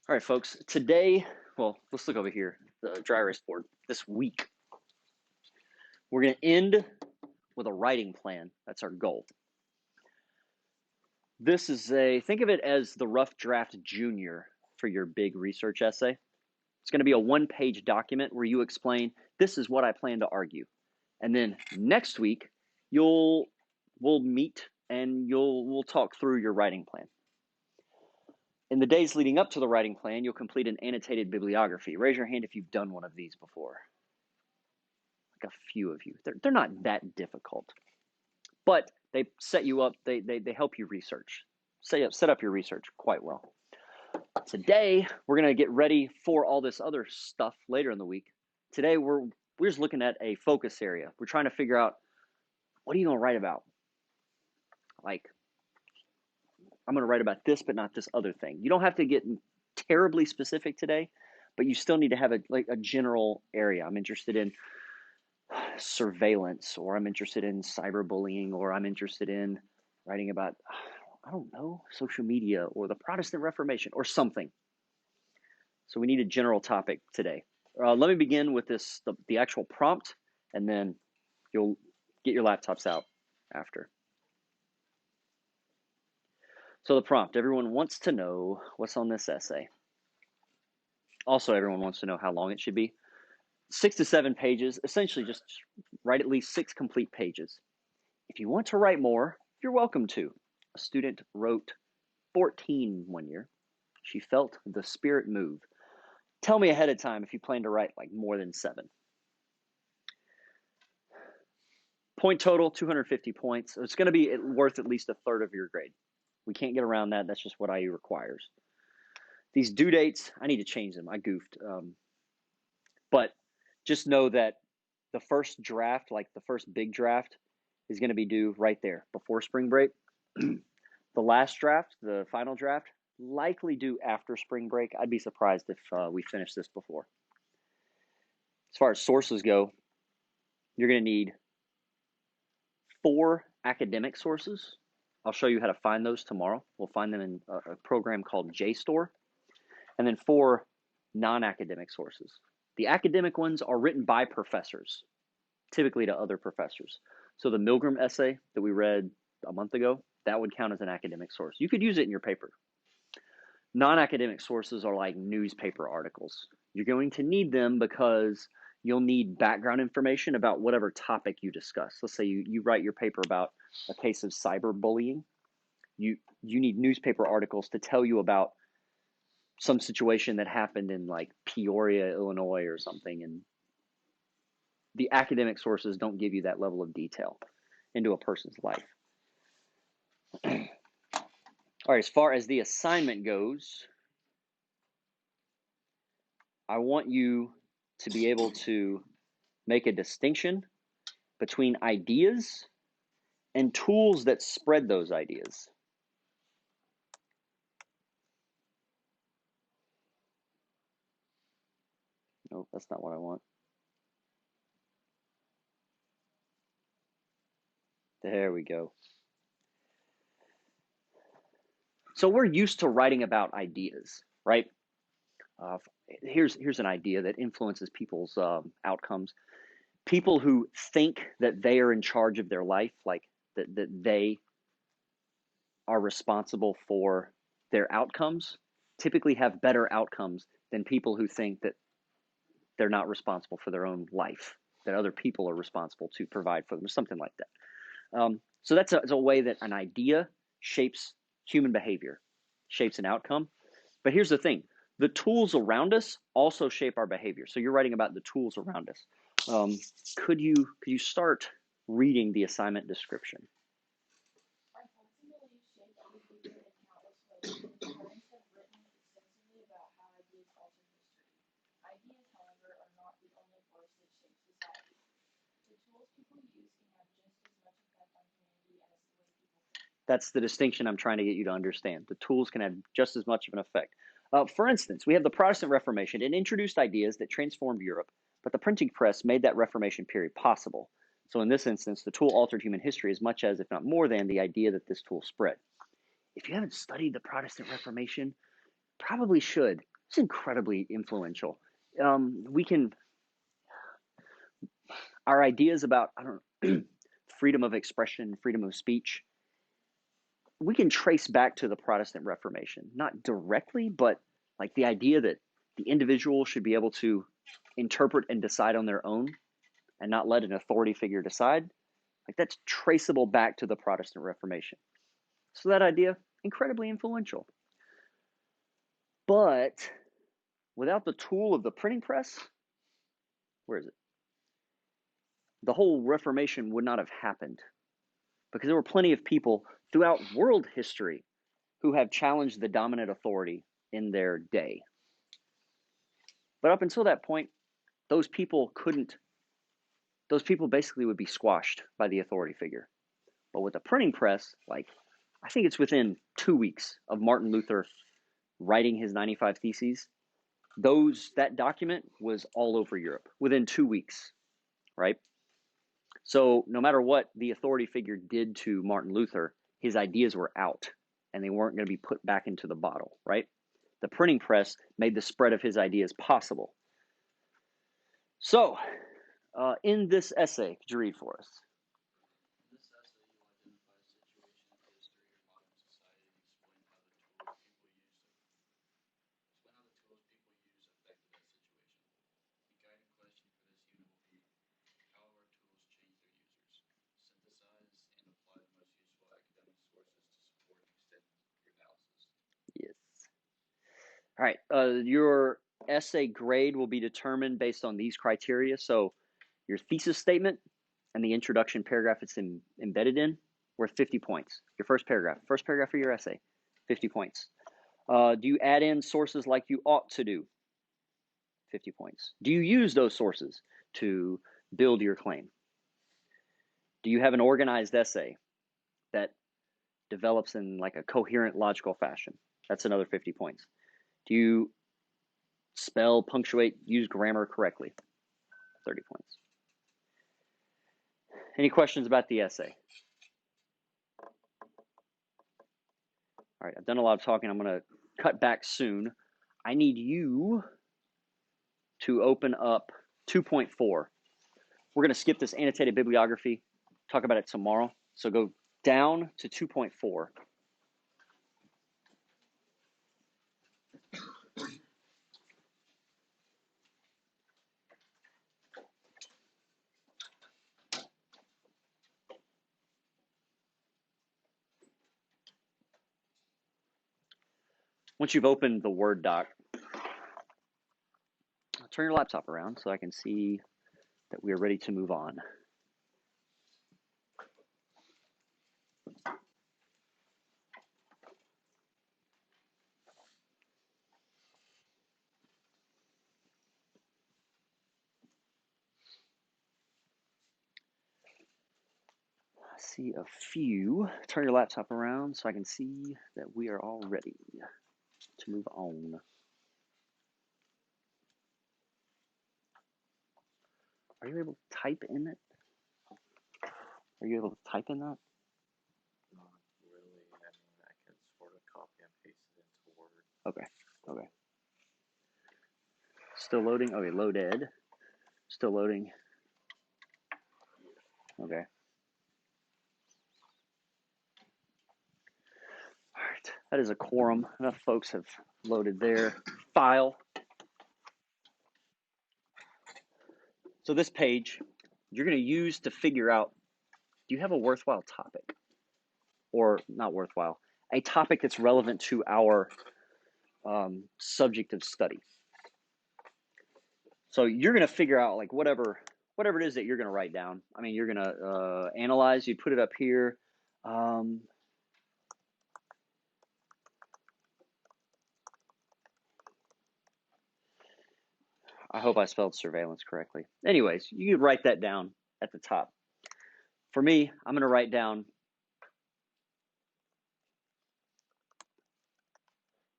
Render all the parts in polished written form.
All right, folks. Today, well, let's look over here, the dry erase board. This week, we're going to end with a writing plan. That's our goal. This is think of it as the rough draft junior for your big research essay. It's going to be a one-page document where you explain, this is what I plan to argue. And then next week, we'll meet and we'll talk through your writing plan. In the days leading up to the writing plan, you'll complete an annotated bibliography. Raise your hand if you've done one of these before. Like a few of you. They're not that difficult, but they set you up. They help you research. Set up your research quite well. Today, we're going to get ready for all this other stuff later in the week. Today, we're just looking at a focus area. We're trying to figure out, what are you going to write about? Like, I'm going to write about this, but not this other thing. You don't have to get terribly specific today, but you still need to have a general area. I'm interested in surveillance, or I'm interested in cyberbullying, or I'm interested in writing about, I don't know, social media or the Protestant Reformation or something. So we need a general topic today. Let me begin with the actual prompt, and then you'll get your laptops out after. So the prompt, everyone wants to know what's on this essay. Also, everyone wants to know how long it should be. 6 to 7 pages, essentially just write at least 6 complete pages. If you want to write more, you're welcome to. A student wrote 14 one year. She felt the spirit move. Tell me ahead of time if you plan to write like more than 7. Point total, 250 points. It's going to be worth at least a third of your grade. We can't get around that. That's just what IU requires. These due dates, I need to change them. I goofed. But just know that the first draft, like the first big draft, is going to be due right there before spring break. The last draft, the final draft, likely due after spring break. I'd be surprised if we finish this before. As far as sources go, you're going to need 4 academic sources. I'll show you how to find those tomorrow. We'll find them in a program called JSTOR. And then 4 non-academic sources. The academic ones are written by professors, typically to other professors. So the Milgram essay that we read a month ago, that would count as an academic source. You could use it in your paper. Non-academic sources are like newspaper articles. You're going to need them because you'll need background information about whatever topic you discuss. Let's say you write your paper about a case of cyberbullying. You need newspaper articles to tell you about some situation that happened in like Peoria, Illinois or something, and the academic sources don't give you that level of detail into a person's life. All right, as far as the assignment goes, I want you to be able to make a distinction between ideas and tools that spread those ideas. Nope, that's not what I want. There we go. So we're used to writing about ideas, right? Here's an idea that influences people's outcomes. People who think that they are in charge of their life, like that they are responsible for their outcomes, typically have better outcomes than people who think that they're not responsible for their own life, that other people are responsible to provide for them, or something like that. So that's a way that an idea shapes human behavior, shapes an outcome. But here's the thing. The tools around us also shape our behavior. So you're writing about the tools around us. Could you start reading the assignment description? That's the distinction I'm trying to get you to understand. The tools can have just as much of an effect. For instance, we have the Protestant Reformation. It introduced ideas that transformed Europe, but the printing press made that Reformation period possible. So in this instance, the tool altered human history as much as, if not more than, the idea that this tool spread. If you haven't studied the Protestant Reformation, probably should. It's incredibly influential. Our ideas about, I don't know, freedom of expression, freedom of speech, we can trace back to the Protestant Reformation, not directly, but like the idea that the individual should be able to interpret and decide on their own and not let an authority figure decide. Like that's traceable back to the Protestant Reformation. So that idea, incredibly influential. But without the tool of the printing press, where is it? The whole Reformation would not have happened, because there were plenty of people throughout world history who have challenged the dominant authority in their day. But up until that point, those people basically would be squashed by the authority figure. But with the printing press, like I think it's within 2 weeks of Martin Luther writing his 95 Theses, that document was all over Europe within 2 weeks, right? So no matter what the authority figure did to Martin Luther, his ideas were out and they weren't going to be put back into the bottle, right? The printing press made the spread of his ideas possible. So, in this essay, could you read for us? In this essay, you identify a situation in history or modern society and explain how the tools people use affected that situation. The guiding question for this unit will be, how have our tools changed their users? Synthesize and apply the most useful academic sources to support and extend your analysis. Yes. All right. Your essay grade will be determined based on these criteria. So, your thesis statement and the introduction paragraph it's embedded in, worth 50 points. Your first paragraph of your essay, 50 points. Do you add in sources like you ought to do? 50 points. Do you use those sources to build your claim? Do you have an organized essay that develops in like a coherent, logical fashion? That's another 50 points. Do you spell, punctuate, use grammar correctly? 30 points. Any questions about the essay? All right, I've done a lot of talking. I'm going to cut back soon. I need you to open up 2.4. We're going to skip this annotated bibliography, talk about it tomorrow. So go down to 2.4. Once you've opened the Word doc, turn your laptop around so I can see that we are ready to move on. I see a few. Turn your laptop around so I can see that we are all ready to move on. Are you able to type in it? Are you able to type in that? Not really. I mean, I can sort of copy and paste it into Word. Okay. Still loading? Okay, loaded. Still loading. Okay. All right, that is a quorum. Enough folks have loaded their file. So this page, you're going to use to figure out, do you have a worthwhile topic? Or not worthwhile, a topic that's relevant to our subject of study. So you're going to figure out like whatever it is that you're going to write down. I mean, you're going to analyze. You put it up here. I hope I spelled surveillance correctly. Anyways, you can write that down at the top. For me, I'm going to write down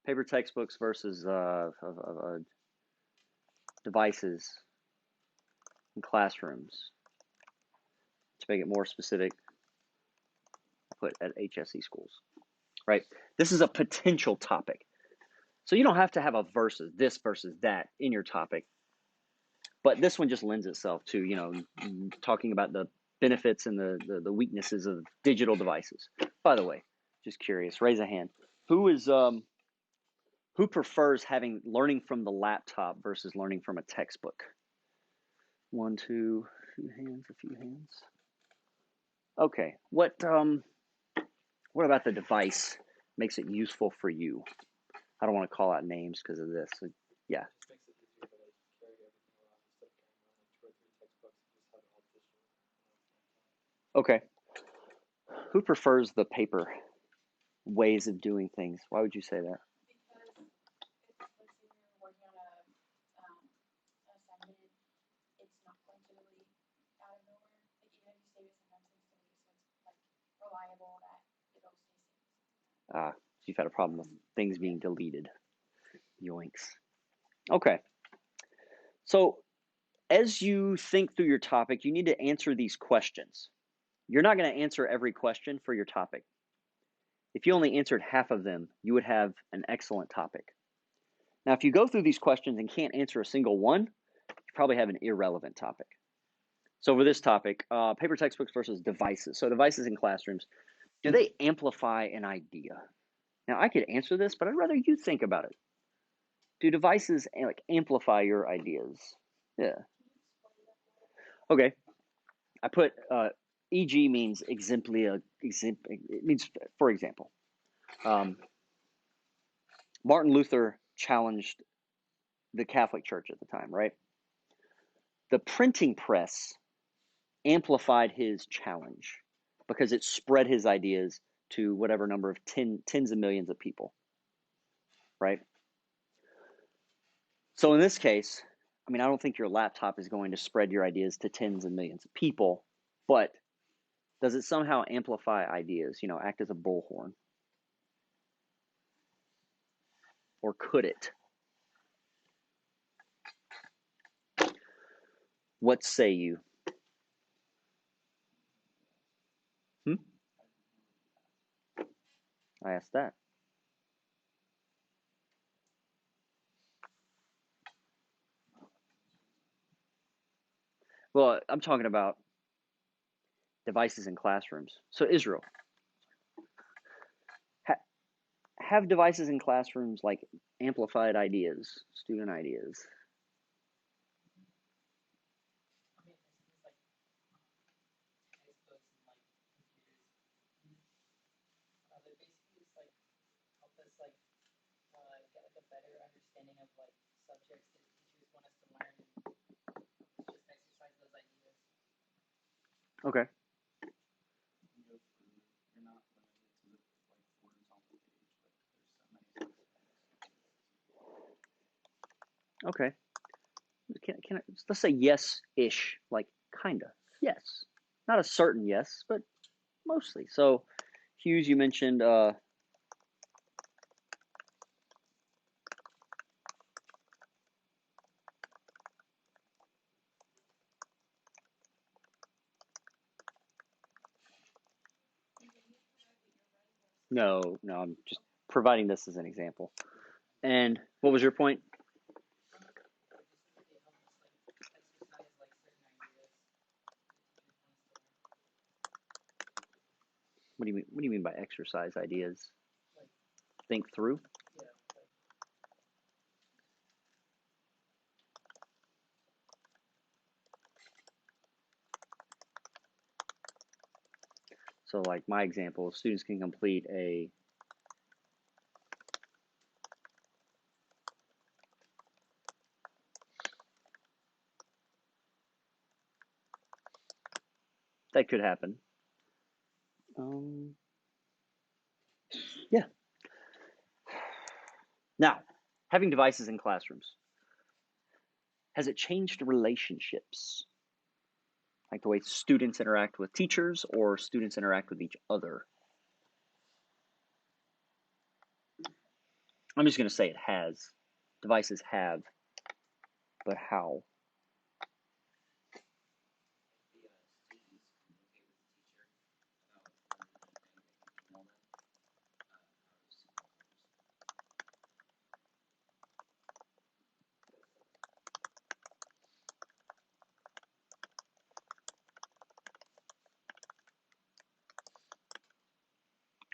paper textbooks versus devices in classrooms. To make it more specific, I'll put at HSE schools. Right? This is a potential topic. So you don't have to have a this versus that in your topic. But this one just lends itself to, talking about the benefits and the weaknesses of digital devices. By the way, just curious, raise a hand. Who prefers learning from the laptop versus learning from a textbook? One, two, a few hands. Okay. What about the device makes it useful for you? I don't want to call out names because of this. So, yeah. Just makes it easier to like carry everything around instead of carrying around like 2 or 3 textbooks and just have it all digital. Okay. Who prefers the paper ways of doing things? Why would you say that? Because if let's say you're working on an assignment, it's not going to delete out of nowhere. Like even if you save it, sometimes things delete, so it's like reliable that it'll stay safe. So you've had a problem with things being deleted. Yoinks. Okay. So as you think through your topic, you need to answer these questions. You're not going to answer every question for your topic. If you only answered half of them, you would have an excellent topic. Now, if you go through these questions and can't answer a single one, you probably have an irrelevant topic. So for this topic, paper textbooks versus devices. So devices in classrooms, do they amplify an idea? Now, I could answer this, but I'd rather you think about it. Do devices amplify your ideas? Yeah. Okay. I put e.g. means exemplia. It means, for example, Martin Luther challenged the Catholic Church at the time, right? The printing press amplified his challenge because it spread his ideas to whatever number of tens of millions of people, right? So in this case, I don't think your laptop is going to spread your ideas to tens of millions of people, but does it somehow amplify ideas, act as a bullhorn? Or could it? What say you? I asked that. Well, I'm talking about devices in classrooms. So Israel, have devices in classrooms like amplified ideas, student ideas? I mean, there's things like textbooks and like computers. They basically just like help us like get like a better understanding of like subjects that teachers want us to learn and help us just exercise those ideas. Okay. You can go further. You're not limited to like words on the page, but there's so many. Okay. Can I, let's say yes-ish, like kinda. Yes. Not a certain yes, but mostly. So Hughes, you mentioned no, I'm just providing this as an example. And what was your point? They help us like exercise like certain ideas that teachers want us to learn. What do you mean by exercise ideas? Like think through? yeah, like So like my example, students can complete a that could happen. Yeah. Now, having devices in classrooms, has it changed relationships? Like the way students interact with teachers or students interact with each other? I'm just going to say it has. Devices have. But how? The students communicate with the teacher about learning anything they can email them.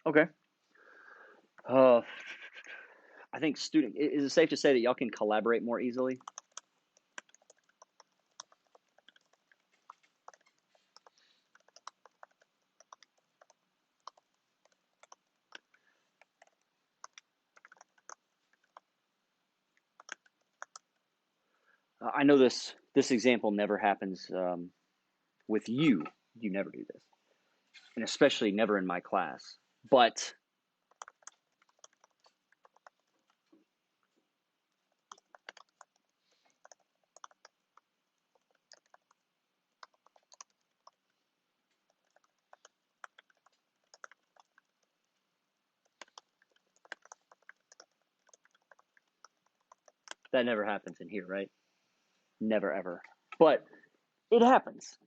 Okay. I think is it safe to say that y'all can collaborate more easily? I know this example never happens with you. You never do this, and especially never in my class. But that never happens in here, right? Never ever. But it happens.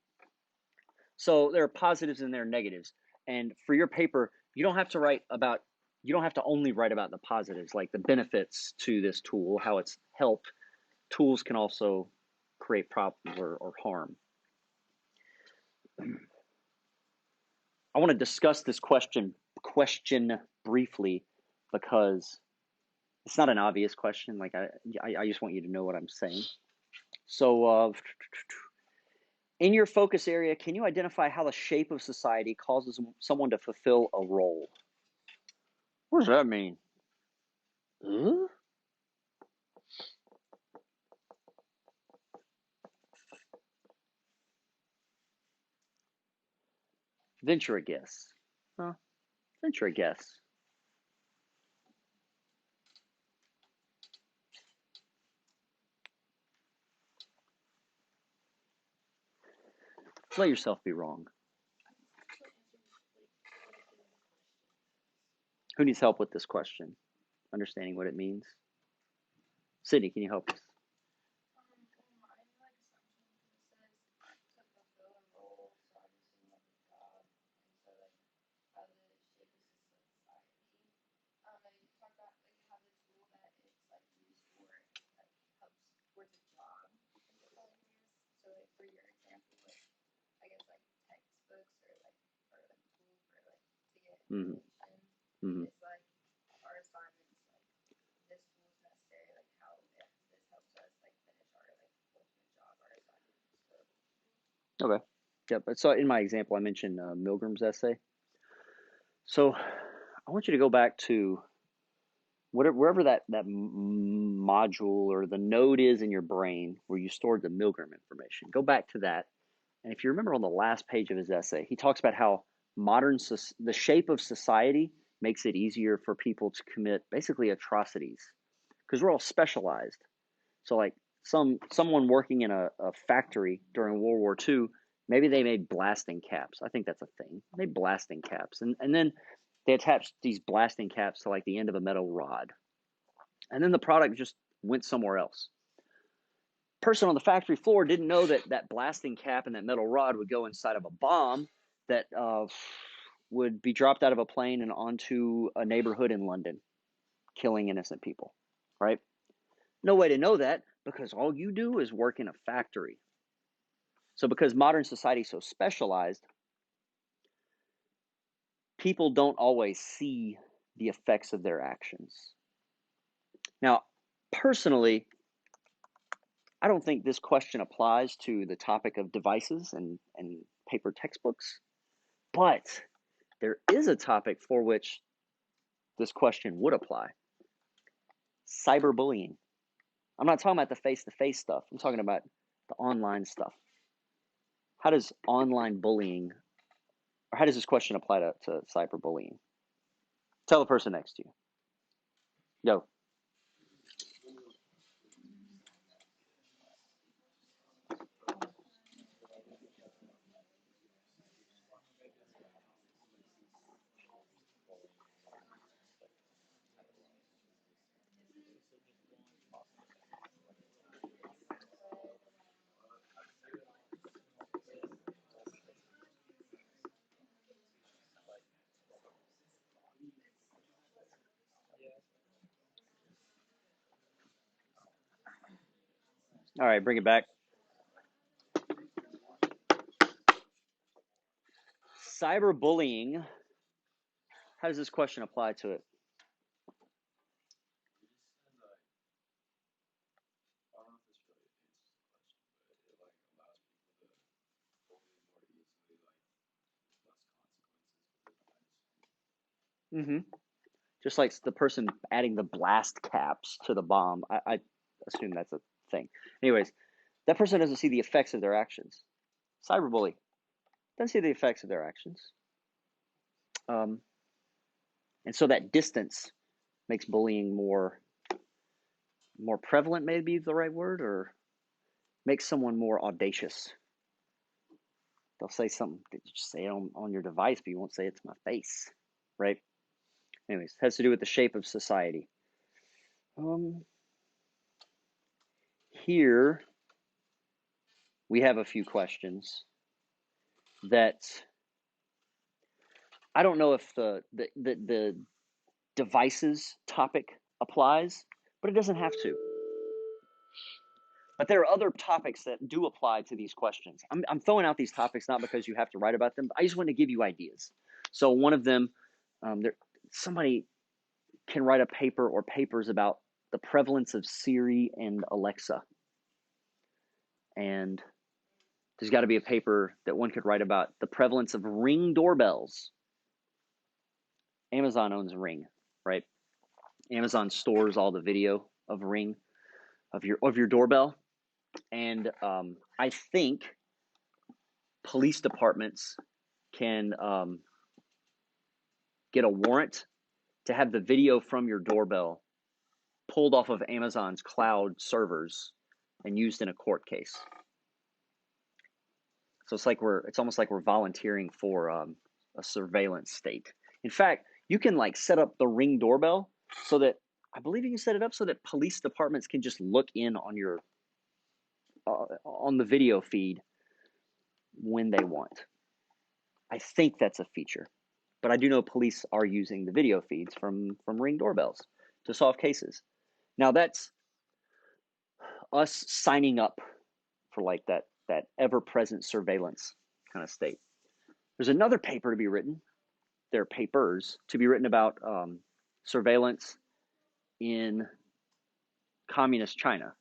So there are positives and there are negatives. And for your paper, you don't have to only write about the positives, like the benefits to this tool, how it's helped. Tools can also create problems or harm. I want to discuss this question briefly because it's not an obvious question. Like I just want you to know what I'm saying. So, in your focus area, can you identify how the shape of society causes someone to fulfill a role? What does that mean? Huh? Venture a guess. Huh? Venture a guess. Let yourself be wrong. Who needs help with this question? Understanding what it means? Sydney, can you help us? For your example, like I guess like textbooks or like tool for like to get Mm-hmm. information Mm-hmm. is like our assignments like this tool is necessary, like how this helps us like finish our like ultimate job, our assignment. So Okay. Yep. So in my example, I mentioned Milgram's essay. So I want you to go back to wherever that module or the node is in your brain where you stored the Milgram information. Go back to that, and if you remember on the last page of his essay, he talks about how the shape of society makes it easier for people to commit basically atrocities because we're all specialized. So like someone working in a factory during World War II, maybe they made blasting caps. I think that's a thing. They made blasting caps, and then they attached these blasting caps to like the end of a metal rod, and then the product just went somewhere else. Person on the factory floor didn't know that that blasting cap and that metal rod would go inside of a bomb that would be dropped out of a plane and onto a neighborhood in London, killing innocent people. Right? No way to know that because all you do is work in a factory. So, because modern society is so specialized, people don't always see the effects of their actions. Now, personally, I don't think this question applies to the topic of devices and paper textbooks, but there is a topic for which this question would apply: cyberbullying. I'm not talking about the face to face stuff, I'm talking about the online stuff. How does online bullying, or how does this question apply to cyberbullying? Tell the person next to you. Go. All right, bring it back. Cyberbullying How does this question apply to it? You just said like, I don't know if this really answers the question, but it like allows people to bully more easily, like less consequences. Just like the person adding the blast caps to the bomb. I assume that's a thing. Anyways, that person doesn't see the effects of their actions. Cyberbully doesn't see the effects of their actions. And so that distance makes bullying more prevalent, maybe the right word, or makes someone more audacious. They'll say something that you just say it on your device, but you won't say it to my face, right? Anyways, it has to do with the shape of society. Here we have a few questions that I don't know if the devices topic applies, but it doesn't have to. But there are other topics that do apply to these questions. I'm throwing out these topics not because you have to write about them, but I just want to give you ideas. So one of them, somebody can write a paper or papers about the prevalence of Siri and Alexa. And there's got to be a paper that one could write about the prevalence of Ring doorbells. Amazon owns Ring, right? Amazon stores all the video of Ring, of your doorbell. And I think police departments can get a warrant to have the video from your doorbell pulled off of Amazon's cloud servers and used in a court case. So it's almost like we're volunteering for a surveillance state. In fact, you can like set up the Ring doorbell so that I believe you can set it up so that police departments can just look in on your on the video feed when they want. I think that's a feature, but I do know police are using the video feeds from Ring doorbells to solve cases. Now that's us signing up for like that ever-present surveillance kind of state. There's another paper to be written. There are papers to be written about surveillance in communist China,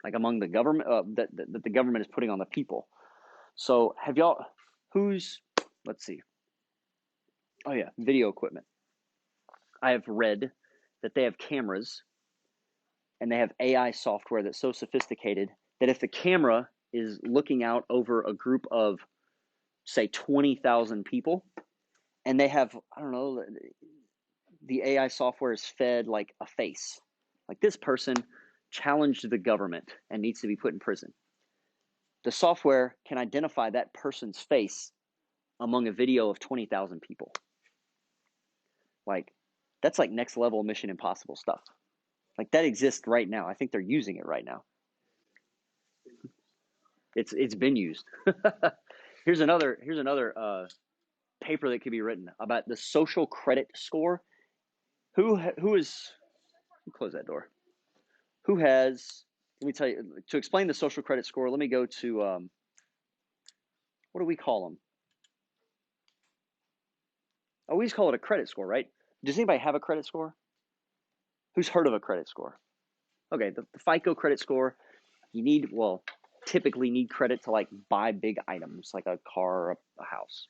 like among the government that the government is putting on the people. So have y'all? Let's see. Oh yeah, video equipment. I have read that they have cameras and they have AI software that's so sophisticated that if the camera is looking out over a group of, say, 20,000 people, and they have, I don't know, the AI software is fed like a face. Like this person challenged the government and needs to be put in prison. The software can identify that person's face among a video of 20,000 people. Like, that's like next level Mission Impossible stuff. Like that exists right now. I think they're using it right now. It's been used. Here's another paper that could be written about the social credit score. Who close that door? Who has? Let me tell you. To explain the social credit score, let me go to what do we call them? Oh, we just call it a credit score, right? Does anybody have a credit score? Who's heard of a credit score? Okay, the FICO credit score. You typically need credit to like buy big items like a car or a house.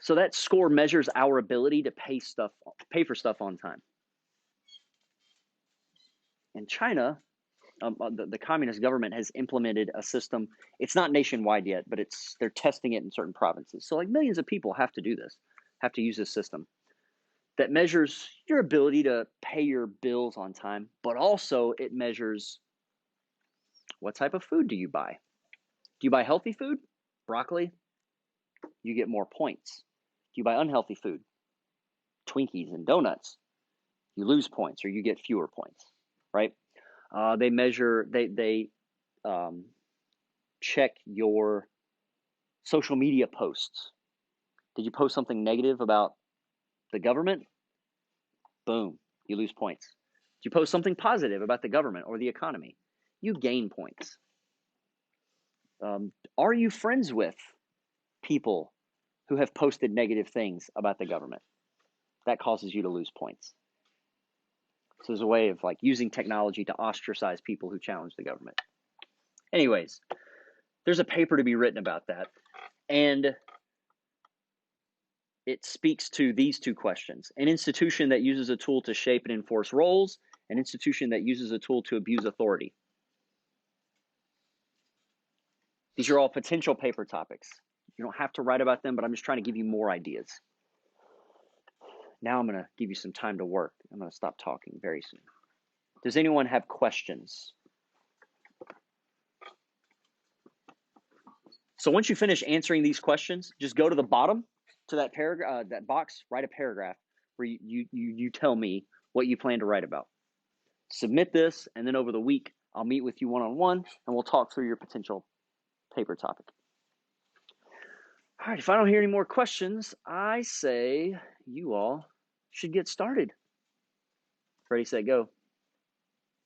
So that score measures our ability to pay for stuff on time. In China, the communist government has implemented a system. It's not nationwide yet, but they're testing it in certain provinces. So like millions of people have to use this system that measures your ability to pay your bills on time, but also it measures what type of food do you buy. Do you buy healthy food? Broccoli? You get more points. Do you buy unhealthy food? Twinkies and donuts? You lose points or you get fewer points, right? They measure, they check your social media posts. Did you post something negative about the government? Boom, you lose points. Did you post something positive about the government or the economy? You gain points. Are you friends with people who have posted negative things about the government. That causes you to lose points. So there's a way of like using technology to ostracize people who challenge the government. Anyways, there's a paper to be written about that. And it speaks to these two questions. An institution that uses a tool to shape and enforce roles, an institution that uses a tool to abuse authority. These are all potential paper topics. You don't have to write about them, but I'm just trying to give you more ideas. Now I'm going to give you some time to work. I'm going to stop talking very soon. Does anyone have questions? So once you finish answering these questions, just go to the bottom to that paragraph, that box, write a paragraph where you tell me what you plan to write about. Submit this, and then over the week, I'll meet with you one-on-one, and we'll talk through your potential paper topic. All right, if I don't hear any more questions, I say you all should get started. Ready, set, go.